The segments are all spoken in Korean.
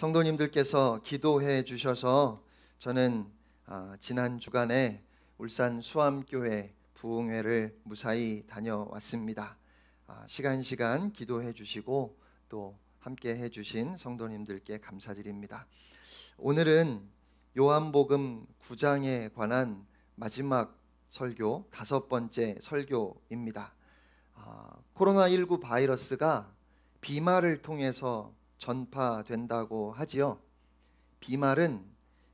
성도님들께서 기도해 주셔서 저는 지난 주간에 울산 수암교회 부흥회를 무사히 다녀왔습니다. 시간 기도해 주시고 또 함께 해 주신 성도님들께 감사드립니다. 오늘은 요한복음 9장에 관한 마지막 설교, 5번째 설교입니다. 코로나19 바이러스가 비말을 통해서 전파된다고 하지요. 비말은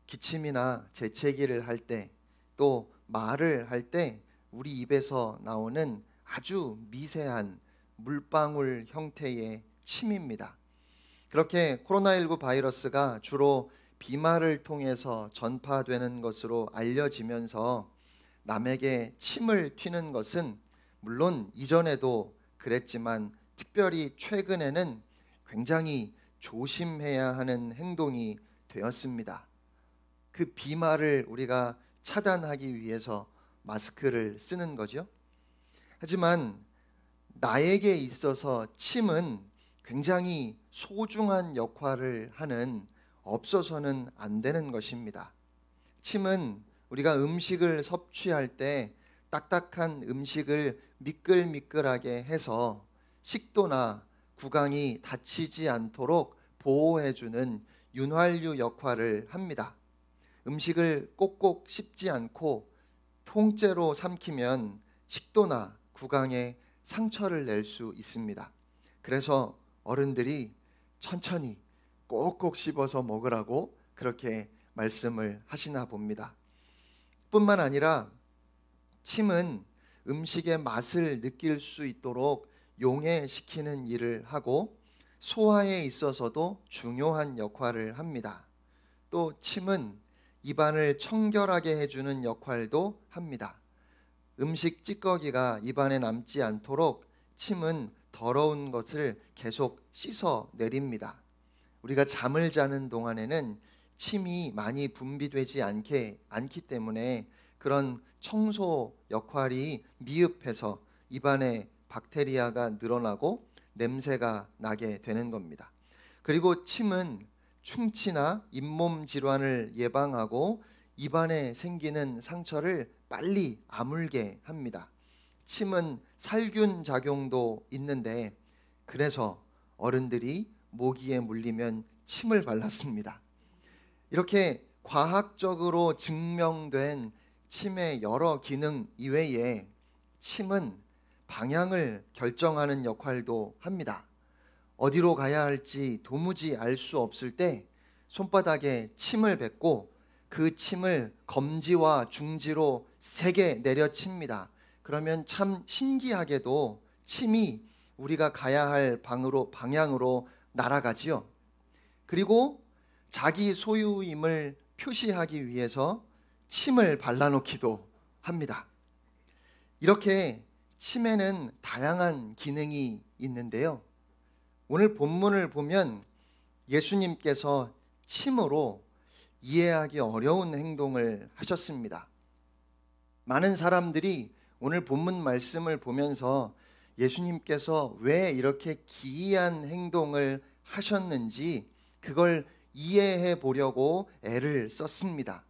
기침이나 재채기를 할 때, 또 말을 할 때 우리 입에서 나오는 아주 미세한 물방울 형태의 침입니다. 그렇게 코로나19 바이러스가 주로 비말을 통해서 전파되는 것으로 알려지면서 남에게 침을 튀는 것은 물론 이전에도 그랬지만 특별히 최근에는 굉장히 조심해야 하는 행동이 되었습니다. 그 비말을 우리가 차단하기 위해서 마스크를 쓰는 거죠. 하지만 나에게 있어서 침은 굉장히 소중한 역할을 하는, 없어서는 안 되는 것입니다. 침은 우리가 음식을 섭취할 때 딱딱한 음식을 미끌미끌하게 해서 식도나 구강이 다치지 않도록 보호해주는 윤활유 역할을 합니다. 음식을 꼭꼭 씹지 않고 통째로 삼키면 식도나 구강에 상처를 낼 수 있습니다. 그래서 어른들이 천천히 꼭꼭 씹어서 먹으라고 그렇게 말씀을 하시나 봅니다. 뿐만 아니라 침은 음식의 맛을 느낄 수 있도록 용해시키는 일을 하고 소화에 있어서도 중요한 역할을 합니다. 또 침은 입안을 청결하게 해주는 역할도 합니다. 음식 찌꺼기가 입안에 남지 않도록 침은 더러운 것을 계속 씻어 내립니다. 우리가 잠을 자는 동안에는 침이 많이 분비되지 않기 때문에 그런 청소 역할이 미흡해서 입안에 박테리아가 늘어나고 냄새가 나게 되는 겁니다. 그리고 침은 충치나 잇몸 질환을 예방하고 입안에 생기는 상처를 빨리 아물게 합니다. 침은 살균 작용도 있는데 그래서 어른들이 모기에 물리면 침을 발랐습니다. 이렇게 과학적으로 증명된 침의 여러 기능 이외에 침은 방향을 결정하는 역할도 합니다. 어디로 가야 할지 도무지 알 수 없을 때 손바닥에 침을 뱉고 그 침을 검지와 중지로 세게 내려칩니다. 그러면 참 신기하게도 침이 우리가 가야 할 방향으로 날아가지요. 그리고 자기 소유임을 표시하기 위해서 침을 발라놓기도 합니다. 이렇게 침에는 다양한 기능이 있는데요. 오늘 본문을 보면 예수님께서 침으로 이해하기 어려운 행동을 하셨습니다. 많은 사람들이 오늘 본문 말씀을 보면서 예수님께서 왜 이렇게 기이한 행동을 하셨는지 그걸 이해해 보려고 애를 썼습니다.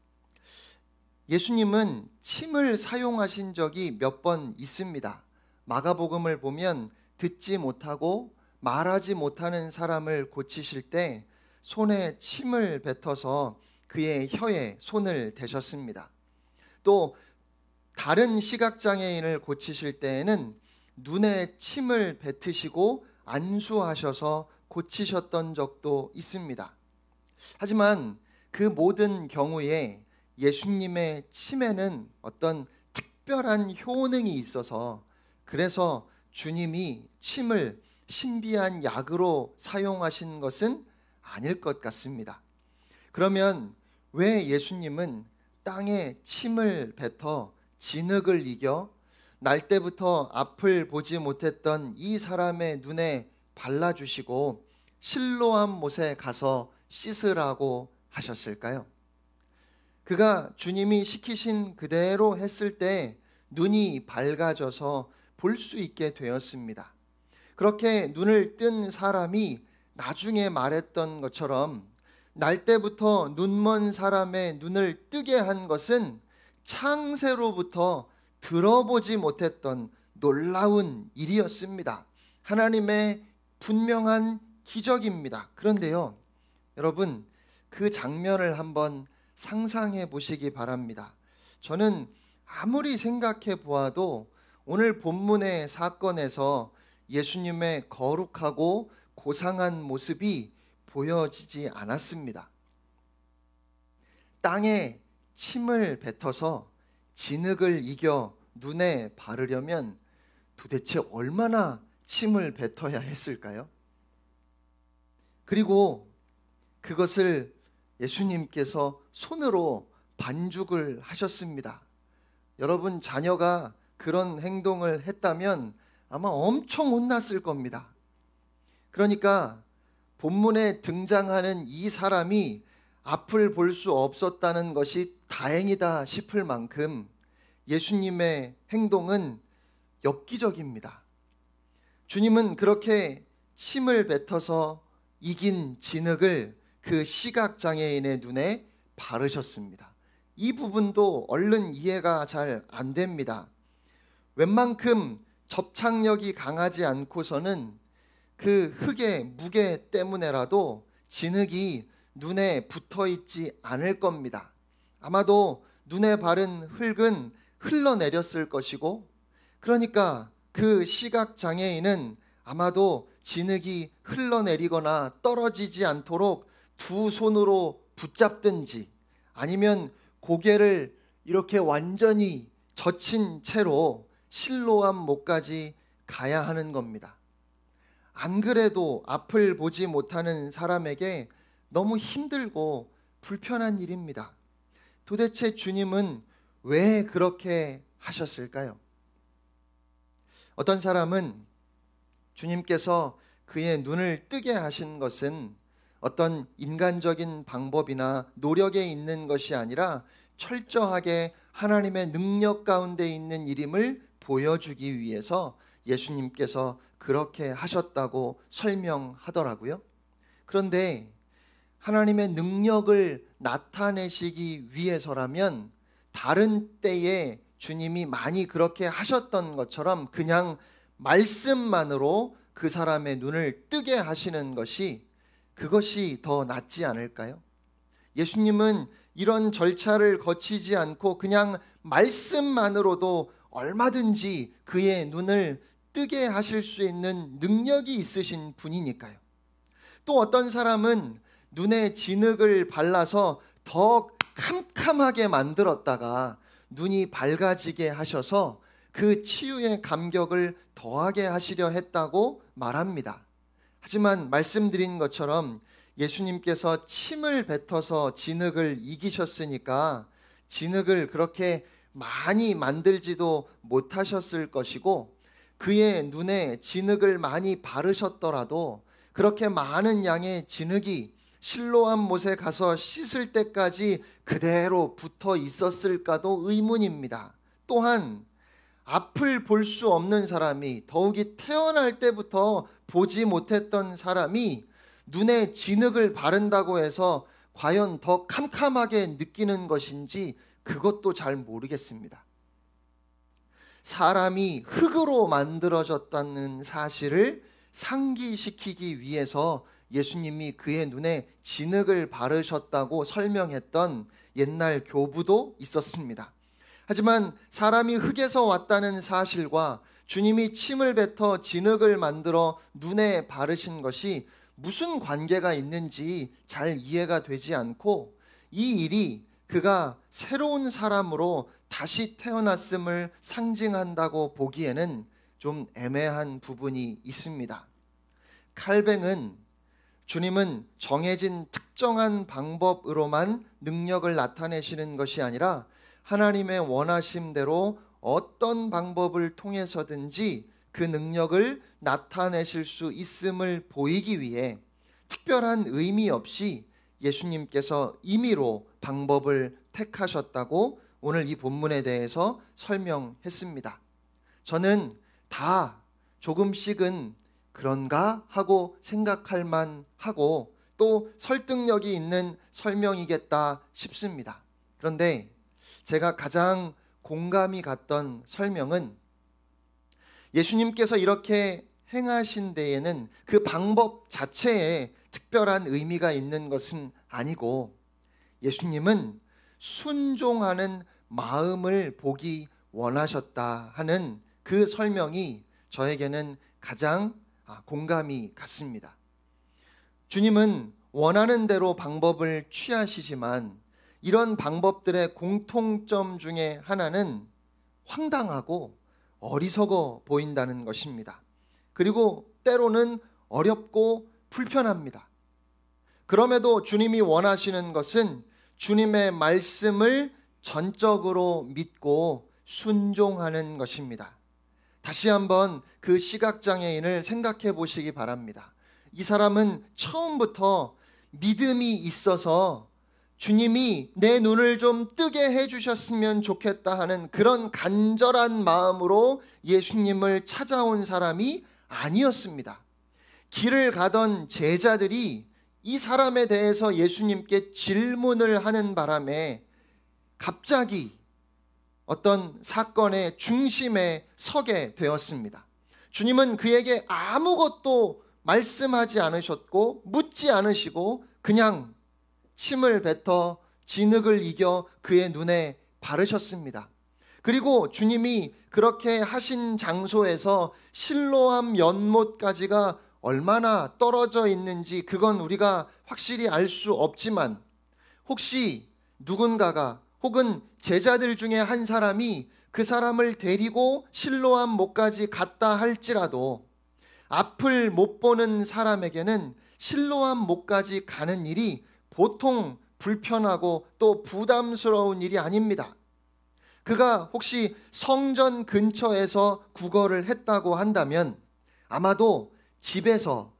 예수님은 침을 사용하신 적이 몇 번 있습니다. 마가복음을 보면 듣지 못하고 말하지 못하는 사람을 고치실 때 손에 침을 뱉어서 그의 혀에 손을 대셨습니다. 또 다른 시각장애인을 고치실 때에는 눈에 침을 뱉으시고 안수하셔서 고치셨던 적도 있습니다. 하지만 그 모든 경우에 예수님의 침에는 어떤 특별한 효능이 있어서 그래서 주님이 침을 신비한 약으로 사용하신 것은 아닐 것 같습니다. 그러면 왜 예수님은 땅에 침을 뱉어 진흙을 이겨 날 때부터 앞을 보지 못했던 이 사람의 눈에 발라주시고 실로암 못에 가서 씻으라고 하셨을까요? 그가 주님이 시키신 그대로 했을 때 눈이 밝아져서 볼 수 있게 되었습니다. 그렇게 눈을 뜬 사람이 나중에 말했던 것처럼 날 때부터 눈먼 사람의 눈을 뜨게 한 것은 창세로부터 들어보지 못했던 놀라운 일이었습니다. 하나님의 분명한 기적입니다. 그런데요, 여러분, 그 장면을 한번 상상해 보시기 바랍니다. 저는 아무리 생각해 보아도 오늘 본문의 사건에서 예수님의 거룩하고 고상한 모습이 보여지지 않았습니다. 땅에 침을 뱉어서 진흙을 이겨 눈에 바르려면 도대체 얼마나 침을 뱉어야 했을까요? 그리고 그것을 예수님께서 손으로 반죽을 하셨습니다. 여러분, 자녀가 그런 행동을 했다면 아마 엄청 혼났을 겁니다. 그러니까 본문에 등장하는 이 사람이 앞을 볼 수 없었다는 것이 다행이다 싶을 만큼 예수님의 행동은 엽기적입니다. 주님은 그렇게 침을 뱉어서 이긴 진흙을 그 시각장애인의 눈에 바르셨습니다. 이 부분도 얼른 이해가 잘 안 됩니다. 웬만큼 접착력이 강하지 않고서는 그 흙의 무게 때문에라도 진흙이 눈에 붙어 있지 않을 겁니다. 아마도 눈에 바른 흙은 흘러내렸을 것이고, 그러니까 그 시각장애인은 아마도 진흙이 흘러내리거나 떨어지지 않도록 두 손으로 붙잡든지 아니면 고개를 이렇게 완전히 젖힌 채로 실로암 목까지 가야 하는 겁니다. 안 그래도 앞을 보지 못하는 사람에게 너무 힘들고 불편한 일입니다. 도대체 주님은 왜 그렇게 하셨을까요? 어떤 사람은 주님께서 그의 눈을 뜨게 하신 것은 어떤 인간적인 방법이나 노력에 있는 것이 아니라 철저하게 하나님의 능력 가운데 있는 일임을 보여주기 위해서 예수님께서 그렇게 하셨다고 설명하더라고요. 그런데 하나님의 능력을 나타내시기 위해서라면 다른 때에 주님이 많이 그렇게 하셨던 것처럼 그냥 말씀만으로 그 사람의 눈을 뜨게 하시는 것이 그것이 더 낫지 않을까요? 예수님은 이런 절차를 거치지 않고 그냥 말씀만으로도 얼마든지 그의 눈을 뜨게 하실 수 있는 능력이 있으신 분이니까요. 또 어떤 사람은 눈에 진흙을 발라서 더 캄캄하게 만들었다가 눈이 밝아지게 하셔서 그 치유의 감격을 더하게 하시려 했다고 말합니다. 하지만 말씀드린 것처럼 예수님께서 침을 뱉어서 진흙을 이기셨으니까 진흙을 그렇게 많이 못하셨을 못하셨을 것이고, 그의 눈에 진흙을 많이 바르셨더라도 그렇게 많은 양의 진흙이 실로암 못에 가서 씻을 때까지 그대로 붙어 있었을까도 의문입니다. 또한 앞을 볼 수 없는 사람이, 더욱이 태어날 때부터 보지 못했던 사람이 눈에 진흙을 바른다고 해서 과연 더 캄캄하게 느끼는 것인지 그것도 잘 모르겠습니다. 사람이 흙으로 만들어졌다는 사실을 상기시키기 위해서 예수님이 그의 눈에 진흙을 바르셨다고 설명했던 옛날 교부도 있었습니다. 하지만 사람이 흙에서 왔다는 사실과 주님이 침을 뱉어 진흙을 만들어 눈에 바르신 것이 무슨 관계가 있는지 잘 이해가 되지 않고, 이 일이 그가 새로운 사람으로 다시 태어났음을 상징한다고 보기에는 좀 애매한 부분이 있습니다. 칼뱅은 주님은 정해진 특정한 방법으로만 능력을 나타내시는 것이 아니라 하나님의 원하심대로 어떤 방법을 통해서든지 그 능력을 나타내실 수 있음을 보이기 위해 특별한 의미 없이 예수님께서 임의로 방법을 택하셨다고 오늘 이 본문에 대해서 설명했습니다. 저는 다 조금씩은 그런가 하고 생각할 만하고 또 설득력이 있는 설명이겠다 싶습니다. 그런데 제가 가장 공감이 갔던 설명은 예수님께서 이렇게 행하신 데에는 그 방법 자체에 특별한 의미가 있는 것은 아니고 예수님은 순종하는 마음을 보기 원하셨다 하는 그 설명이 저에게는 가장 공감이 갔습니다. 주님은 원하는 대로 방법을 취하시지만 이런 방법들의 공통점 중에 하나는 황당하고 어리석어 보인다는 것입니다. 그리고 때로는 어렵고 불편합니다. 그럼에도 주님이 원하시는 것은 주님의 말씀을 전적으로 믿고 순종하는 것입니다. 다시 한번 그 시각장애인을 생각해 보시기 바랍니다. 이 사람은 처음부터 믿음이 있어서 주님이 내 눈을 좀 뜨게 해주셨으면 좋겠다 하는 그런 간절한 마음으로 예수님을 찾아온 사람이 아니었습니다. 길을 가던 제자들이 이 사람에 대해서 예수님께 질문을 하는 바람에 갑자기 어떤 사건의 중심에 서게 되었습니다. 주님은 그에게 아무것도 말씀하지 않으셨고 묻지 않으시고 그냥 침을 뱉어 진흙을 이겨 그의 눈에 바르셨습니다. 그리고 주님이 그렇게 하신 장소에서 실로암 연못까지가 얼마나 떨어져 있는지 그건 우리가 확실히 알 수 없지만 혹시 누군가가 혹은 제자들 중에 한 사람이 그 사람을 데리고 실로암 못까지 갔다 할지라도 앞을 못 보는 사람에게는 실로암 못까지 가는 일이 보통 불편하고 또 부담스러운 일이 아닙니다. 그가 혹시 성전 근처에서 구걸을 했다고 한다면 아마도 집에서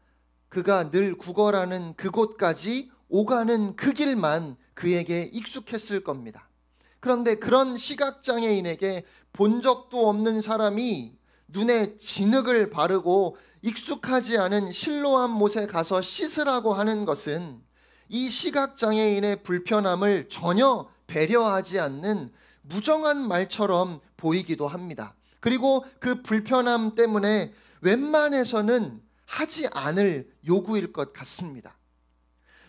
그가 늘 구걸하는 그곳까지 오가는 그 길만 그에게 익숙했을 겁니다. 그런데 그런 시각장애인에게 본 적도 없는 사람이 눈에 진흙을 바르고 익숙하지 않은 실로암 못에 가서 씻으라고 하는 것은 이 시각장애인의 불편함을 전혀 배려하지 않는 무정한 말처럼 보이기도 합니다. 그리고 그 불편함 때문에 웬만해서는 하지 않을 요구일 것 같습니다.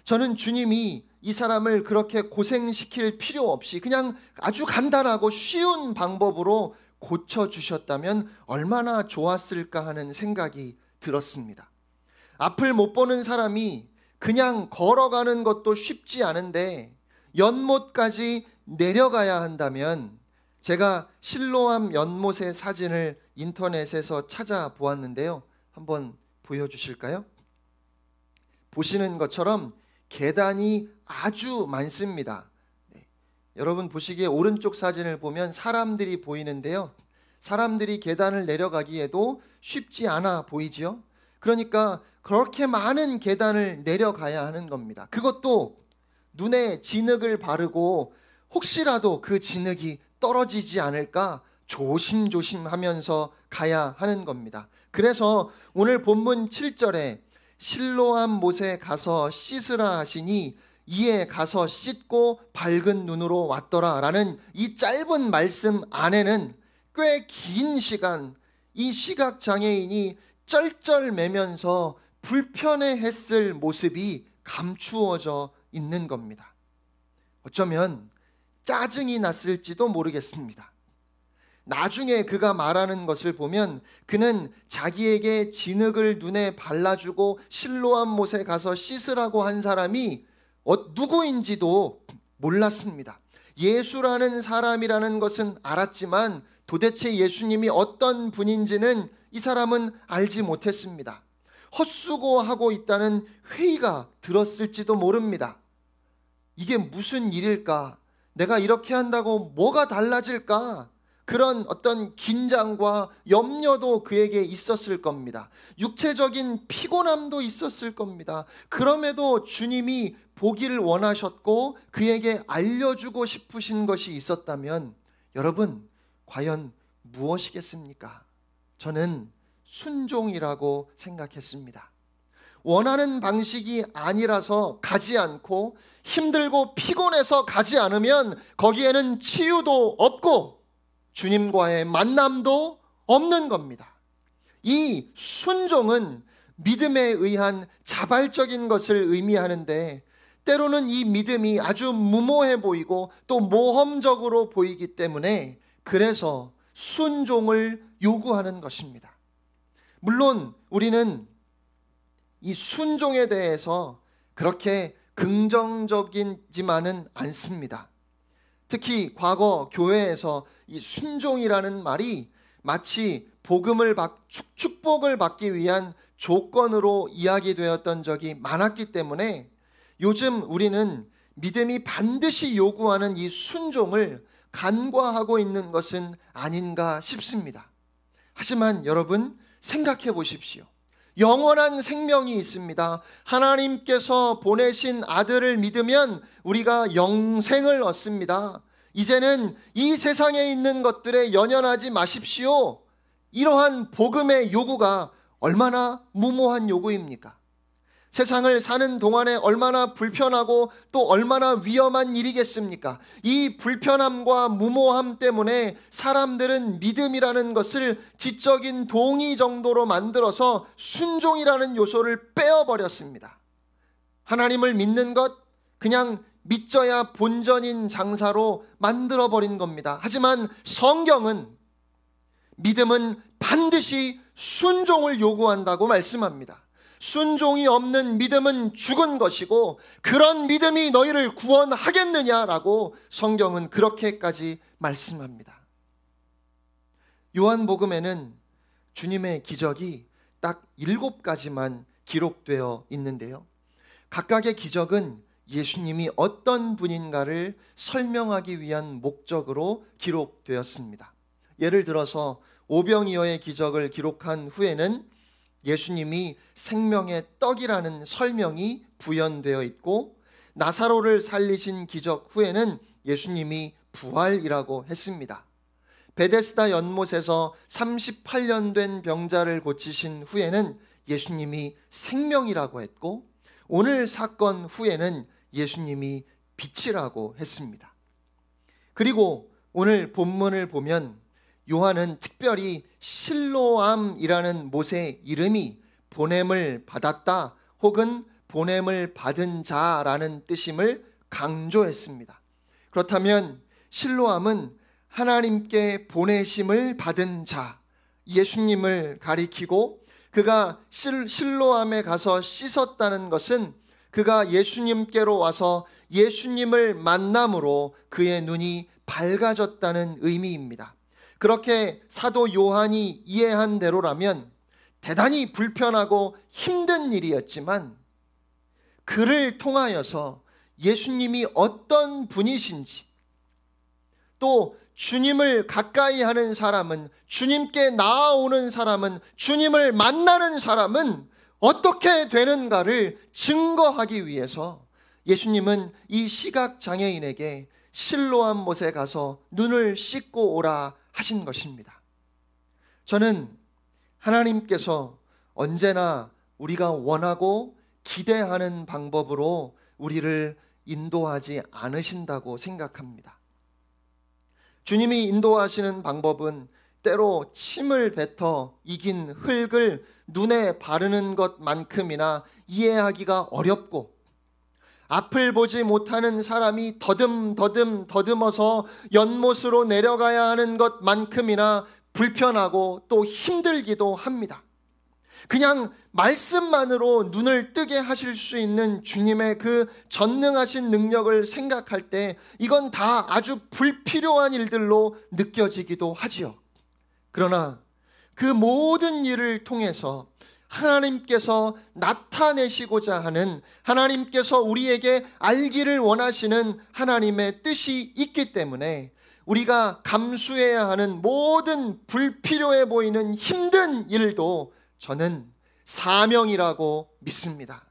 저는 주님이 이 사람을 그렇게 고생시킬 필요 없이 그냥 아주 간단하고 쉬운 방법으로 고쳐주셨다면 얼마나 좋았을까 하는 생각이 들었습니다. 앞을 못 보는 사람이 그냥 걸어가는 것도 쉽지 않은데 연못까지 내려가야 한다면 제가 실로암 연못의 사진을 인터넷에서 찾아보았는데요. 한번 보여주실까요? 보시는 것처럼 계단이 아주 많습니다. 여러분 보시기에 오른쪽 사진을 보면 사람들이 보이는데요. 사람들이 계단을 내려가기에도 쉽지 않아 보이지요. 그러니까 그렇게 많은 계단을 내려가야 하는 겁니다. 그것도 눈에 진흙을 바르고 혹시라도 그 진흙이 떨어지지 않을까 조심조심 하면서 가야 하는 겁니다. 그래서 오늘 본문 7절에 실로암 못에 가서 씻으라 하시니 이에 가서 씻고 밝은 눈으로 왔더라 라는 이 짧은 말씀 안에는 꽤 긴 시간 이 시각장애인이 쩔쩔매면서 불편해했을 모습이 감추어져 있는 겁니다. 어쩌면 짜증이 났을지도 모르겠습니다. 나중에 그가 말하는 것을 보면 그는 자기에게 진흙을 눈에 발라주고 실로암 못에 가서 씻으라고 한 사람이 누구인지도 몰랐습니다. 예수라는 사람이라는 것은 알았지만 도대체 예수님이 어떤 분인지는 이 사람은 알지 못했습니다. 헛수고하고 있다는 회의가 들었을지도 모릅니다. 이게 무슨 일일까? 내가 이렇게 한다고 뭐가 달라질까? 그런 어떤 긴장과 염려도 그에게 있었을 겁니다. 육체적인 피곤함도 있었을 겁니다. 그럼에도 주님이 보기를 원하셨고 그에게 알려주고 싶으신 것이 있었다면 여러분 과연 무엇이겠습니까? 저는 순종이라고 생각했습니다. 원하는 방식이 아니라서 가지 않고 힘들고 피곤해서 가지 않으면 거기에는 치유도 없고 주님과의 만남도 없는 겁니다. 이 순종은 믿음에 의한 자발적인 것을 의미하는데 때로는 이 믿음이 아주 무모해 보이고 또 모험적으로 보이기 때문에 그래서 순종을 요구하는 것입니다. 물론 우리는 이 순종에 대해서 그렇게 긍정적이지만은 않습니다. 특히 과거 교회에서 이 순종이라는 말이 마치 축복을 받기 위한 조건으로 이야기되었던 적이 많았기 때문에 요즘 우리는 믿음이 반드시 요구하는 이 순종을 간과하고 있는 것은 아닌가 싶습니다. 하지만 여러분 생각해 보십시오. 영원한 생명이 있습니다. 하나님께서 보내신 아들을 믿으면 우리가 영생을 얻습니다. 이제는 이 세상에 있는 것들에 연연하지 마십시오. 이러한 복음의 요구가 얼마나 무모한 요구입니까? 세상을 사는 동안에 얼마나 불편하고 또 얼마나 위험한 일이겠습니까? 이 불편함과 무모함 때문에 사람들은 믿음이라는 것을 지적인 동의 정도로 만들어서 순종이라는 요소를 빼어버렸습니다. 하나님을 믿는 것 그냥 믿져야 본전인 장사로 만들어버린 겁니다. 하지만 성경은 믿음은 반드시 순종을 요구한다고 말씀합니다. 순종이 없는 믿음은 죽은 것이고 그런 믿음이 너희를 구원하겠느냐라고 성경은 그렇게까지 말씀합니다. 요한복음에는 주님의 기적이 딱 7가지만 기록되어 있는데요. 각각의 기적은 예수님이 어떤 분인가를 설명하기 위한 목적으로 기록되었습니다. 예를 들어서 오병이어의 기적을 기록한 후에는 예수님이 생명의 떡이라는 설명이 부연되어 있고 나사로를 살리신 기적 후에는 예수님이 부활이라고 했습니다. 베데스다 연못에서 38년 된 병자를 고치신 후에는 예수님이 생명이라고 했고 오늘 사건 후에는 예수님이 빛이라고 했습니다. 그리고 오늘 본문을 보면 요한은 특별히 실로암이라는 못의 이름이 보냄을 받았다 혹은 보냄을 받은 자라는 뜻임을 강조했습니다. 그렇다면 실로암은 하나님께 보내심을 받은 자, 예수님을 가리키고 그가 실로암에 가서 씻었다는 것은 그가 예수님께로 와서 예수님을 만남으로 그의 눈이 밝아졌다는 의미입니다. 그렇게 사도 요한이 이해한 대로라면 대단히 불편하고 힘든 일이었지만 그를 통하여서 예수님이 어떤 분이신지 또 주님을 가까이 하는 사람은 주님께 나아오는 사람은 주님을 만나는 사람은 어떻게 되는가를 증거하기 위해서 예수님은 이 시각장애인에게 실로암 못에 가서 눈을 씻고 오라 하신 것입니다. 저는 하나님께서 언제나 우리가 원하고 기대하는 방법으로 우리를 인도하지 않으신다고 생각합니다. 주님이 인도하시는 방법은 때로 침을 뱉어 이긴 흙을 눈에 바르는 것만큼이나 이해하기가 어렵고 앞을 보지 못하는 사람이 더듬어서 연못으로 내려가야 하는 것만큼이나 불편하고 또 힘들기도 합니다. 그냥 말씀만으로 눈을 뜨게 하실 수 있는 주님의 그 전능하신 능력을 생각할 때 이건 다 아주 불필요한 일들로 느껴지기도 하지요. 그러나 그 모든 일을 통해서 하나님께서 나타내시고자 하는 하나님께서 우리에게 알기를 원하시는 하나님의 뜻이 있기 때문에 우리가 감수해야 하는 모든 불필요해 보이는 힘든 일도 저는 사명이라고 믿습니다.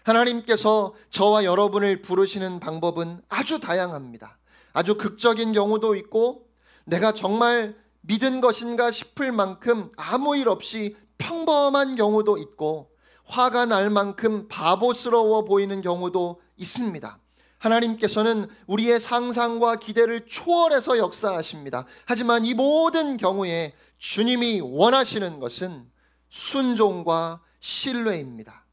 하나님께서 저와 여러분을 부르시는 방법은 아주 다양합니다. 아주 극적인 경우도 있고 내가 정말 믿은 것인가 싶을 만큼 아무 일 없이 평범한 경우도 있고 화가 날 만큼 바보스러워 보이는 경우도 있습니다. 하나님께서는 우리의 상상과 기대를 초월해서 역사하십니다. 하지만 이 모든 경우에 주님이 원하시는 것은 순종과 신뢰입니다.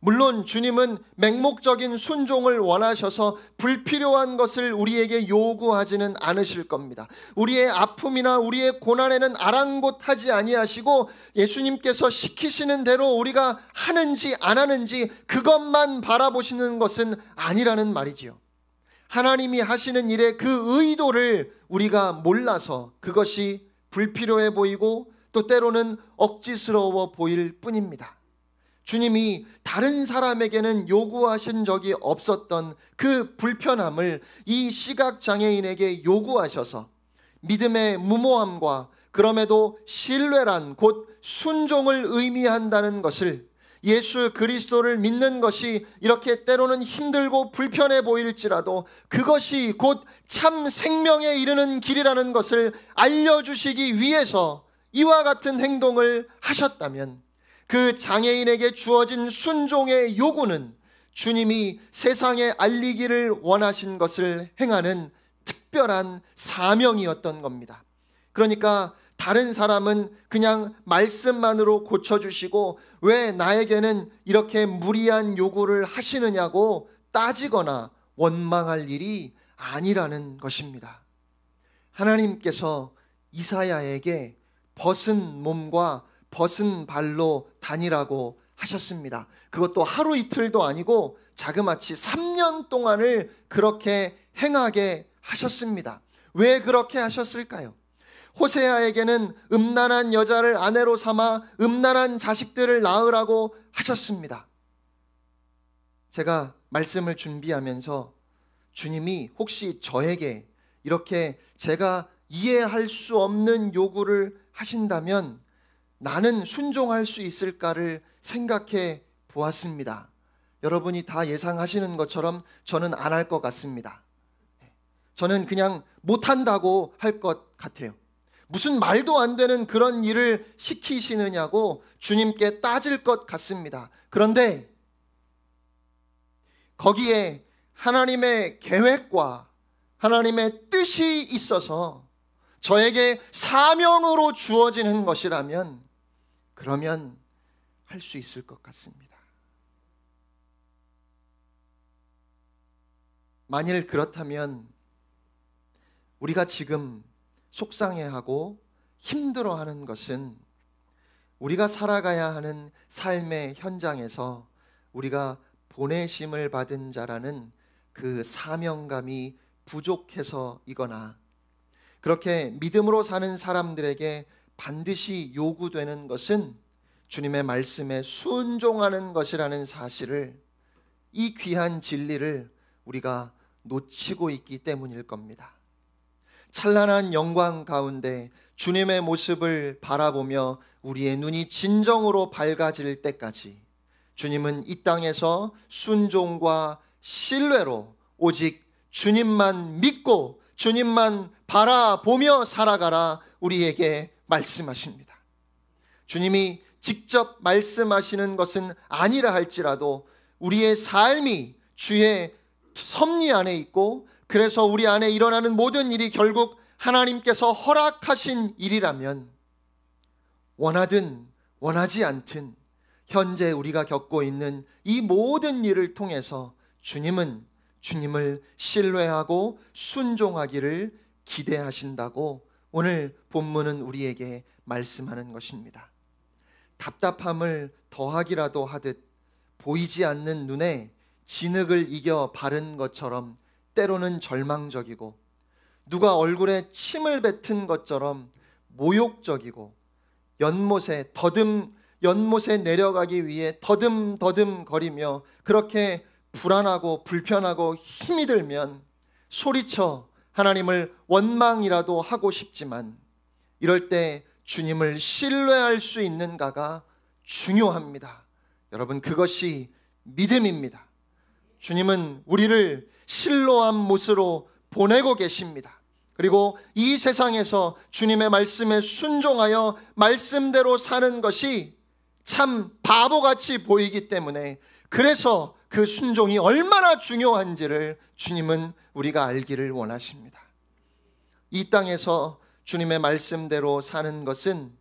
물론 주님은 맹목적인 순종을 원하셔서 불필요한 것을 우리에게 요구하지는 않으실 겁니다. 우리의 아픔이나 우리의 고난에는 아랑곳하지 아니하시고 예수님께서 시키시는 대로 우리가 하는지 안 하는지 그것만 바라보시는 것은 아니라는 말이지요. 하나님이 하시는 일의 그 의도를 우리가 몰라서 그것이 불필요해 보이고 또 때로는 억지스러워 보일 뿐입니다. 주님이 다른 사람에게는 요구하신 적이 없었던 그 불편함을 이 시각장애인에게 요구하셔서 믿음의 무모함과 그럼에도 신뢰란 곧 순종을 의미한다는 것을, 예수 그리스도를 믿는 것이 이렇게 때로는 힘들고 불편해 보일지라도 그것이 곧 참 생명에 이르는 길이라는 것을 알려주시기 위해서 이와 같은 행동을 하셨다면 그 장애인에게 주어진 순종의 요구는 주님이 세상에 알리기를 원하신 것을 행하는 특별한 사명이었던 겁니다. 그러니까 다른 사람은 그냥 말씀만으로 고쳐주시고 왜 나에게는 이렇게 무리한 요구를 하시느냐고 따지거나 원망할 일이 아니라는 것입니다. 하나님께서 이사야에게 벗은 몸과 벗은 발로 다니라고 하셨습니다. 그것도 하루 이틀도 아니고 자그마치 3년 동안을 그렇게 행하게 하셨습니다. 왜 그렇게 하셨을까요? 호세아에게는 음란한 여자를 아내로 삼아 음란한 자식들을 낳으라고 하셨습니다. 제가 말씀을 준비하면서 주님이 혹시 저에게 이렇게 제가 이해할 수 없는 요구를 하신다면 나는 순종할 수 있을까를 생각해 보았습니다. 여러분이 다 예상하시는 것처럼 저는 안 할 것 같습니다. 저는 그냥 못한다고 할 것 같아요. 무슨 말도 안 되는 그런 일을 시키시느냐고 주님께 따질 것 같습니다. 그런데 거기에 하나님의 계획과 하나님의 뜻이 있어서 저에게 사명으로 주어지는 것이라면 그러면 할 수 있을 것 같습니다. 만일 그렇다면 우리가 지금 속상해하고 힘들어하는 것은 우리가 살아가야 하는 삶의 현장에서 우리가 보내심을 받은 자라는 그 사명감이 부족해서이거나 그렇게 믿음으로 사는 사람들에게 반드시 요구되는 것은 주님의 말씀에 순종하는 것이라는 사실을, 이 귀한 진리를 우리가 놓치고 있기 때문일 겁니다. 찬란한 영광 가운데 주님의 모습을 바라보며 우리의 눈이 진정으로 밝아질 때까지 주님은 이 땅에서 순종과 신뢰로 오직 주님만 믿고 주님만 바라보며 살아가라 우리에게 말씀하십니다. 주님이 직접 말씀하시는 것은 아니라 할지라도 우리의 삶이 주의 섭리 안에 있고 그래서 우리 안에 일어나는 모든 일이 결국 하나님께서 허락하신 일이라면 원하든 원하지 않든 현재 우리가 겪고 있는 이 모든 일을 통해서 주님은 주님을 신뢰하고 순종하기를 기대하신다고 오늘 본문은 우리에게 말씀하는 것입니다. 답답함을 더하기라도 하듯 보이지 않는 눈에 진흙을 이겨 바른 것처럼 때로는 절망적이고 누가 얼굴에 침을 뱉은 것처럼 모욕적이고 연못에 내려가기 위해 더듬더듬 거리며 그렇게 불안하고 불편하고 힘이 들면 소리쳐 하나님을 원망이라도 하고 싶지만 이럴 때 주님을 신뢰할 수 있는가가 중요합니다. 여러분, 그것이 믿음입니다. 주님은 우리를 실로암 못으로 보내고 계십니다. 그리고 이 세상에서 주님의 말씀에 순종하여 말씀대로 사는 것이 참 바보같이 보이기 때문에, 그래서 그 순종이 얼마나 중요한지를 주님은 우리가 알기를 원하십니다. 이 땅에서 주님의 말씀대로 사는 것은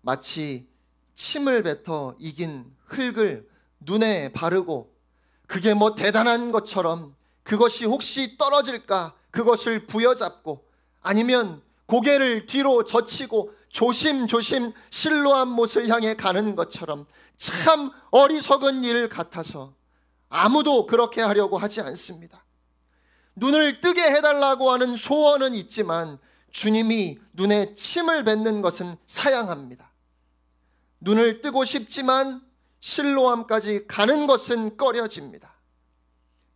마치 침을 뱉어 이긴 흙을 눈에 바르고 그게 뭐 대단한 것처럼, 그것이 혹시 떨어질까 그것을 부여잡고, 아니면 고개를 뒤로 젖히고 조심조심 실로암 못을 향해 가는 것처럼 참 어리석은 일 같아서 아무도 그렇게 하려고 하지 않습니다. 눈을 뜨게 해달라고 하는 소원은 있지만 주님이 눈에 침을 뱉는 것은 사양합니다. 눈을 뜨고 싶지만 실로암까지 가는 것은 꺼려집니다.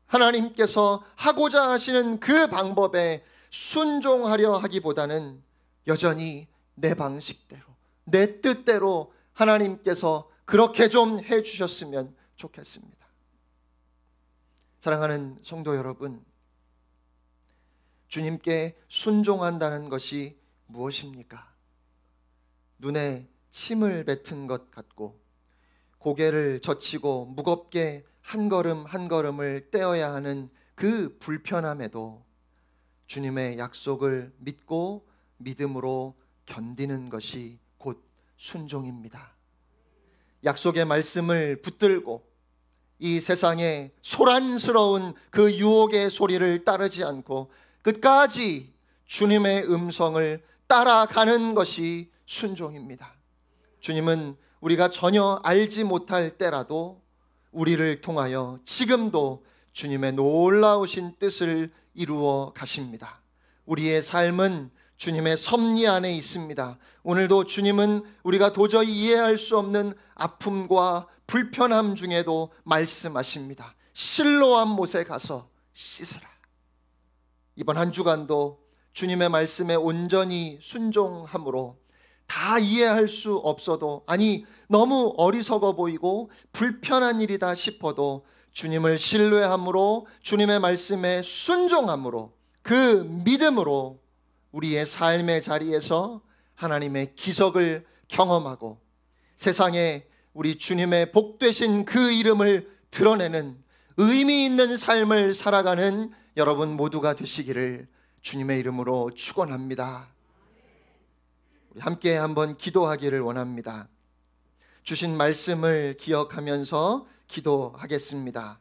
하나님께서 하고자 하시는 그 방법에 순종하려 하기보다는 여전히 내 방식대로, 내 뜻대로 하나님께서 그렇게 좀 해주셨으면 좋겠습니다. 사랑하는 성도 여러분, 주님께 순종한다는 것이 무엇입니까? 눈에 침을 뱉은 것 같고 고개를 젖히고 무겁게 한 걸음 한 걸음을 떼어야 하는 그 불편함에도 주님의 약속을 믿고 믿음으로 견디는 것이 곧 순종입니다. 약속의 말씀을 붙들고 이 세상의 소란스러운 그 유혹의 소리를 따르지 않고 끝까지 주님의 음성을 따라가는 것이 순종입니다. 주님은 우리가 전혀 알지 못할 때라도 우리를 통하여 지금도 주님의 놀라우신 뜻을 이루어 가십니다. 우리의 삶은 주님의 섭리 안에 있습니다. 오늘도 주님은 우리가 도저히 이해할 수 없는 아픔과 불편함 중에도 말씀하십니다. 실로암 못에 가서 씻으라. 이번 한 주간도 주님의 말씀에 온전히 순종함으로 다 이해할 수 없어도, 아니 너무 어리석어 보이고 불편한 일이다 싶어도 주님을 신뢰함으로, 주님의 말씀에 순종함으로, 그 믿음으로 우리의 삶의 자리에서 하나님의 기적을 경험하고 세상에 우리 주님의 복되신 그 이름을 드러내는 의미 있는 삶을 살아가는 여러분 모두가 되시기를 주님의 이름으로 축원합니다. 우리 함께 한번 기도하기를 원합니다. 주신 말씀을 기억하면서 기도하겠습니다.